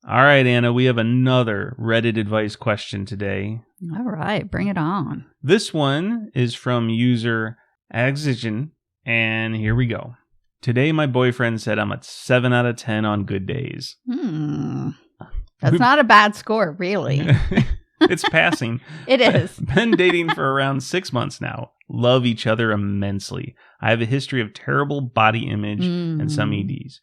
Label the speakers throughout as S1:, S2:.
S1: All right, Anna, we have another Reddit advice question today.
S2: All right, bring it on.
S1: This one is from user Axigen, and here we go. Today, my boyfriend said I'm a 7 out of 10 on good days.
S2: That's not a bad score, really.
S1: It's passing.
S2: It is.
S1: Been dating for around 6 months now. Love each other immensely. I have a history of terrible body image and some EDs.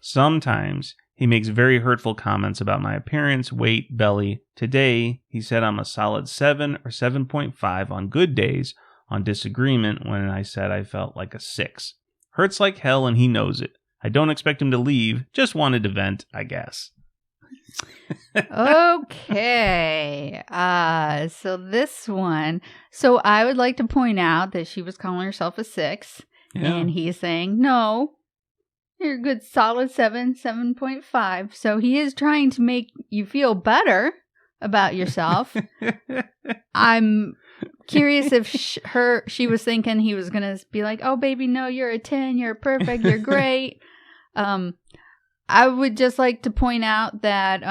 S1: Sometimes he makes very hurtful comments about my appearance, weight, belly. Today, he said I'm a solid 7 or 7.5 on good days, on disagreement when I said I felt like a 6. Hurts like hell and he knows it. I don't expect him to leave, just wanted to vent, I guess.
S2: Okay. So this one. So I would like to point out that she was calling herself a 6.
S1: Yeah.
S2: And he's saying, no, you're a good solid 7, 7.5. So he is trying to make you feel better about yourself. I'm curious if she was thinking he was going to be like, oh, baby, no, you're a 10. You're perfect. You're great. I would just like to point out that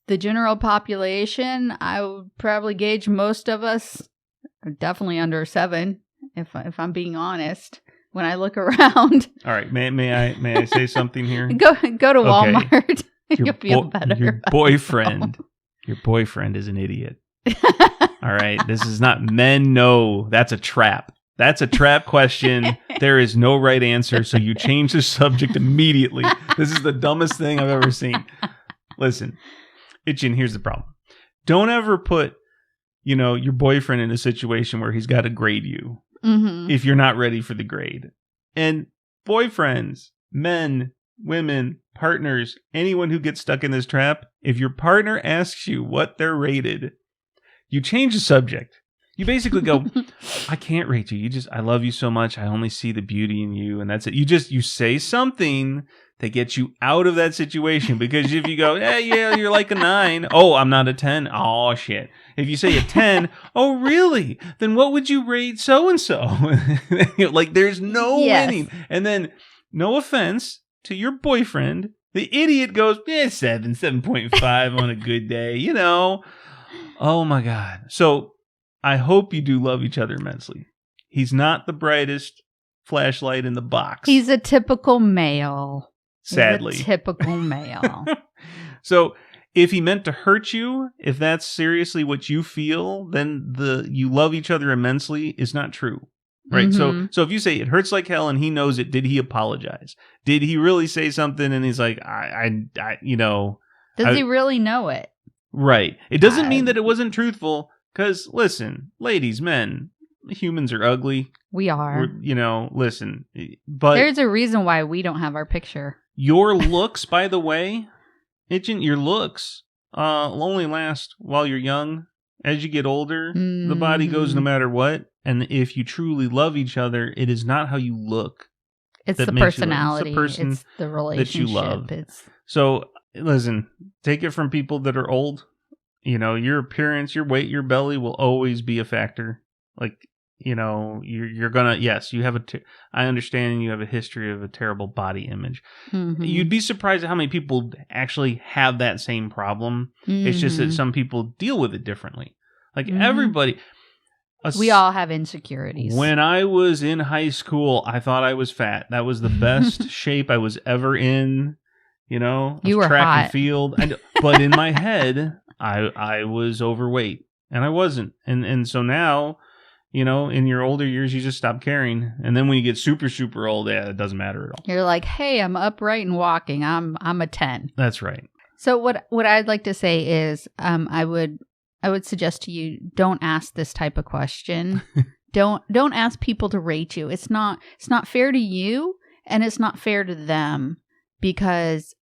S2: the general population, I would probably gauge most of us are definitely under 7, if I'm being honest. When I look around.
S1: All right, may I say something here?
S2: Go to Walmart. You'll feel better.
S1: Your boyfriend is an idiot. All right, this is not men. No, that's a trap. That's a trap question. There is no right answer, so you change the subject immediately. This is the dumbest thing I've ever seen. Listen, Itchin, here's the problem. Don't ever put, your boyfriend in a situation where he's got to grade you.
S2: Mm-hmm.
S1: If you're not ready for the grade. And boyfriends, men, women, partners, anyone who gets stuck in this trap, if your partner asks you what they're rated, you change the subject. You basically go, I can't rate you. I love you so much. I only see the beauty in you. And that's it. You say something that gets you out of that situation. Because if you go, yeah, you're like a 9. Oh, I'm not a 10. Oh, shit. If you say a 10, oh, really? Then what would you rate so-and-so? Like, there's no winning. And then, no offense to your boyfriend, the idiot goes, 7, 7.5 on a good day, Oh, my God. So, I hope you do love each other immensely. He's not the brightest flashlight in the box.
S2: He's a typical male.
S1: Sadly.
S2: He's a typical male.
S1: So, if he meant to hurt you, if that's seriously what you feel, then you love each other immensely is not true. Right?
S2: Mm-hmm.
S1: So if you say it hurts like hell and he knows it, did he apologize? Did he really say something and he's like, Does
S2: he really know it?
S1: Right. It doesn't mean that it wasn't truthful, because, listen, ladies, men, humans are ugly.
S2: We are.
S1: Listen. But
S2: there's a reason why we don't have our picture.
S1: Your looks, by the way, your looks only last while you're young. As you get older, the body goes no matter what. And if you truly love each other, it is not how you look.
S2: It's the personality.
S1: It's the person
S2: it's the relationship.
S1: That you love. So, listen, take it from people that are old. Your appearance, your weight, your belly will always be a factor. Like, you're gonna, yes, you have I understand you have a history of a terrible body image.
S2: Mm-hmm.
S1: You'd be surprised at how many people actually have that same problem.
S2: Mm-hmm.
S1: It's just that some people deal with it differently. Like everybody.
S2: We all have insecurities.
S1: When I was in high school, I thought I was fat. That was the best shape I was ever in. You were track
S2: hot.
S1: And field. But in my head, I was overweight. And I wasn't. And so now, in your older years, you just stop caring. And then when you get super, super old, it doesn't matter at all.
S2: You're like, hey, I'm upright and walking. I'm a 10.
S1: That's right.
S2: So what I'd like to say is I would suggest to you, don't ask this type of question. Don't ask people to rate you. It's not fair to you, and it's not fair to them, because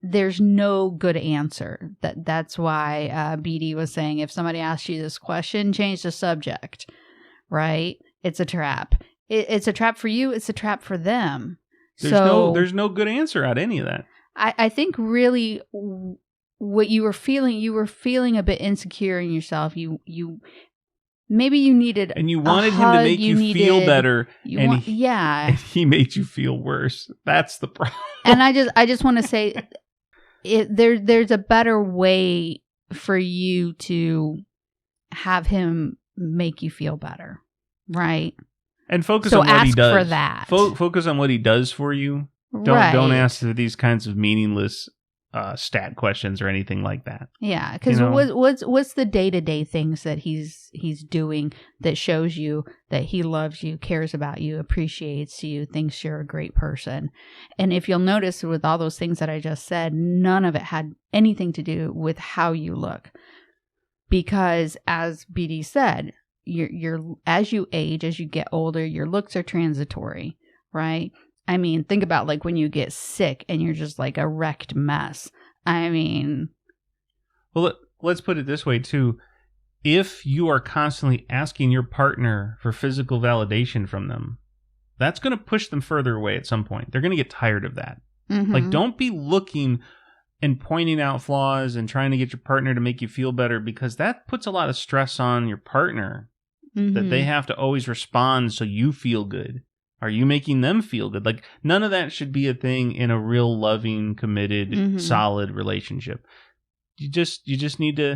S2: there's no good answer. That's why BD was saying, if somebody asks you this question, change the subject. Right? It's a trap. It's a trap for you. It's a trap for them.
S1: There's no good answer out of any of that.
S2: I think really what you were feeling a bit insecure in yourself. Maybe you needed
S1: and you wanted him to make you feel better, and he made you feel worse. That's the problem.
S2: And I just want to say, there's a better way for you to have him make you feel better, right?
S1: And focus
S2: So
S1: on what he
S2: ask
S1: does.
S2: for that.
S1: Focus on what he does for you. Don't ask for these kinds of meaningless stat questions or anything like that.
S2: Yeah, because what's the day-to-day things that he's doing that shows you that he loves you, cares about you, appreciates you, thinks you're a great person? And if you'll notice with all those things that I just said, none of it had anything to do with how you look. Because as BD said, you're as you age, as you get older, your looks are transitory, right? I mean, think about like when you get sick and you're just like a wrecked mess. I mean...
S1: Well, let's put it this way, too. If you are constantly asking your partner for physical validation from them, that's going to push them further away at some point. They're going to get tired of that.
S2: Mm-hmm.
S1: Like, don't be looking and pointing out flaws and trying to get your partner to make you feel better, because that puts a lot of stress on your partner,
S2: Mm-hmm.
S1: that they have to always respond so you feel good. Are you making them feel good? Like, none of that should be a thing in a real loving, committed,
S2: Mm-hmm.
S1: solid relationship. You just need to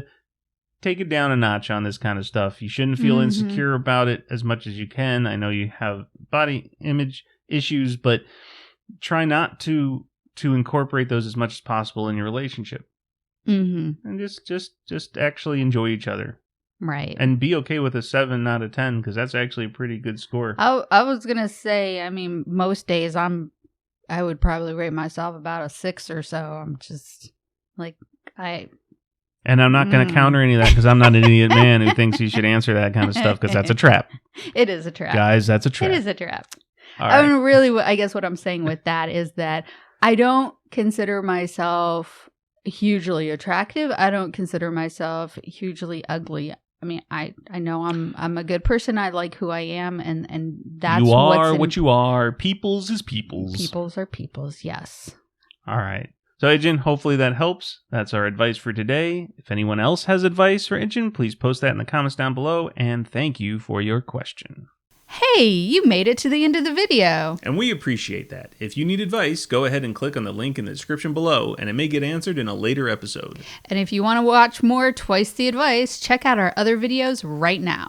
S1: take it down a notch on this kind of stuff. You shouldn't feel
S2: Mm-hmm.
S1: insecure about it as much as you can. I know you have body image issues, but try not to incorporate those as much as possible in your relationship.
S2: Mm-hmm.
S1: And just actually enjoy each other.
S2: Right.
S1: And be okay with a 7 out of 10, because that's actually a pretty good score.
S2: I was going to say, I mean, most days I would probably rate myself about a 6 or so. I'm just like,
S1: And I'm not going to counter any of that, because I'm not an idiot man who thinks you should answer that kind of stuff, because that's a trap.
S2: It is a trap.
S1: Guys, that's a trap.
S2: It is a trap.
S1: All right.
S2: I mean, really, I guess what I'm saying with that is that I don't consider myself hugely attractive. I don't consider myself hugely ugly. I mean, I know I'm a good person. I like who I am, and that's
S1: you are
S2: what's
S1: what you are. Peoples is peoples.
S2: Peoples are peoples. Yes.
S1: All right. So, Ijin, hopefully that helps. That's our advice for today. If anyone else has advice for Ijin, please post that in the comments down below. And thank you for your question.
S2: Hey, you made it to the end of the video.
S1: And we appreciate that. If you need advice, go ahead and click on the link in the description below, and it may get answered in a later episode.
S2: And if you want to watch more Twice the Advice, check out our other videos right now.